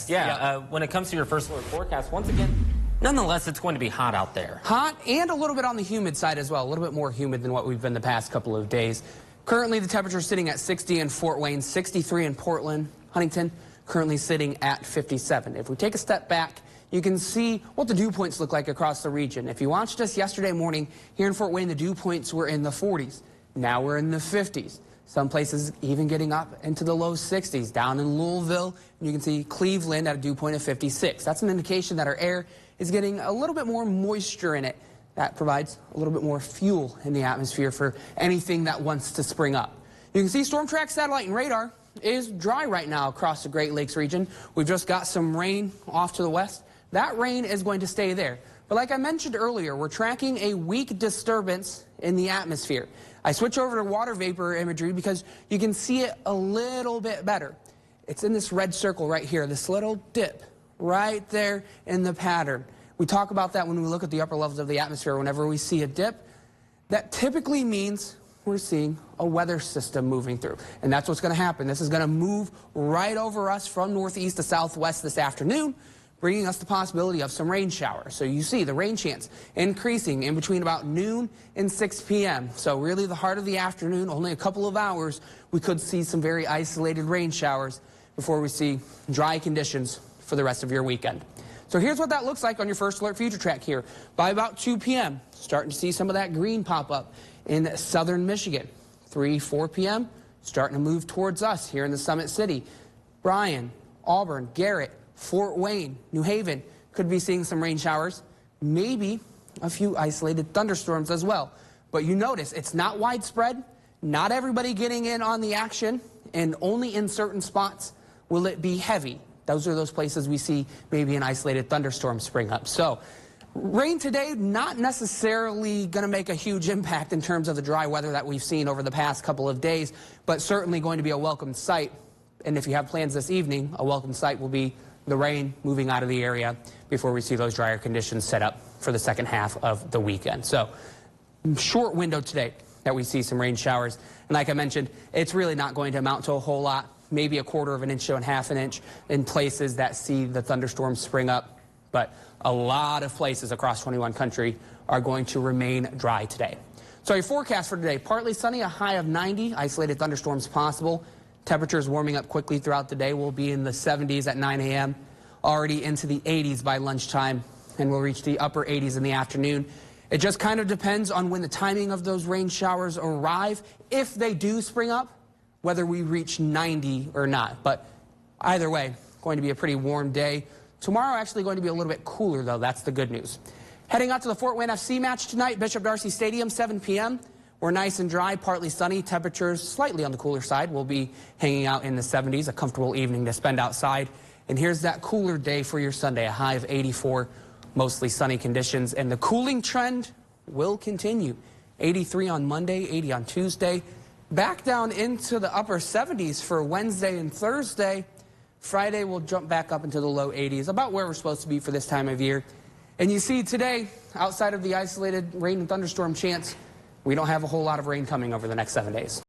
Yes. Yeah. When it comes to your first alert forecast, once again, nonetheless, it's going to be hot out there. Hot and a little bit on the humid side as well. A little bit more humid than what we've been the past couple of days. Currently, the temperature is sitting at 60 in Fort Wayne, 63 in Portland. Huntington currently sitting at 57. If we take a step back, you can see what the dew points look like across the region. If you watched us yesterday morning here in Fort Wayne, the dew points were in the 40s. Now we're in the 50s. Some places even getting up into the low 60s. Down in Louisville, you can see Cleveland at a dew point of 56. That's an indication that our air is getting a little bit more moisture in it. That provides a little bit more fuel in the atmosphere for anything that wants to spring up. You can see Storm Track satellite and radar is dry right now across the Great Lakes region. We've just got some rain off to the west. That rain is going to stay there. But like I mentioned earlier, we're tracking a weak disturbance in the atmosphere. I switch over to water vapor imagery because you can see it a little bit better. It's in this red circle right here, this little dip right there in the pattern. We talk about that when we look at the upper levels of the atmosphere. Whenever we see a dip, that typically means we're seeing a weather system moving through. And that's what's going to happen. This is going to move right over us from northeast to southwest this afternoon, bringing us the possibility of some rain showers. So you see the rain chance increasing in between about noon and 6 p.m. So really the heart of the afternoon, only a couple of hours, we could see some very isolated rain showers before we see dry conditions for the rest of your weekend. So here's what that looks like on your first alert future track here. By about 2 p.m., starting to see some of that green pop up in southern Michigan. 3, 4 p.m., starting to move towards us here in the Summit City. Bryan, Auburn, Garrett, Fort Wayne, New Haven could be seeing some rain showers, maybe a few isolated thunderstorms as well. But you notice it's not widespread, not everybody getting in on the action, and only in certain spots will it be heavy. Those are those places we see maybe an isolated thunderstorm spring up. So rain today, not necessarily going to make a huge impact in terms of the dry weather that we've seen over the past couple of days, but certainly going to be a welcome sight. And if you have plans this evening, a welcome sight will be the rain moving out of the area before we see those drier conditions set up for the second half of the weekend. So short window today that we see some rain showers. And like I mentioned, it's really not going to amount to a whole lot. Maybe a quarter of an inch to a half an inch in places that see the thunderstorms spring up. But a lot of places across 21 country are going to remain dry today. So your forecast for today, partly sunny, a high of 90, isolated thunderstorms possible. Temperatures warming up quickly throughout the day. We'll be in the 70s at 9 a.m., already into the 80s by lunchtime, and we'll reach the upper 80s in the afternoon. It just kind of depends on when the timing of those rain showers arrive, if they do spring up, whether we reach 90 or not. But either way, going to be a pretty warm day. Tomorrow actually going to be a little bit cooler, though. That's the good news. Heading out to the Fort Wayne FC match tonight, Bishop Darcy Stadium, 7 p.m. We're nice and dry, partly sunny. Temperatures slightly on the cooler side. We'll be hanging out in the 70s, a comfortable evening to spend outside. And here's that cooler day for your Sunday, a high of 84, mostly sunny conditions. And the cooling trend will continue. 83 on Monday, 80 on Tuesday. Back down into the upper 70s for Wednesday and Thursday. Friday will jump back up into the low 80s, about where we're supposed to be for this time of year. And you see today, outside of the isolated rain and thunderstorm chance, we don't have a whole lot of rain coming over the next 7 days.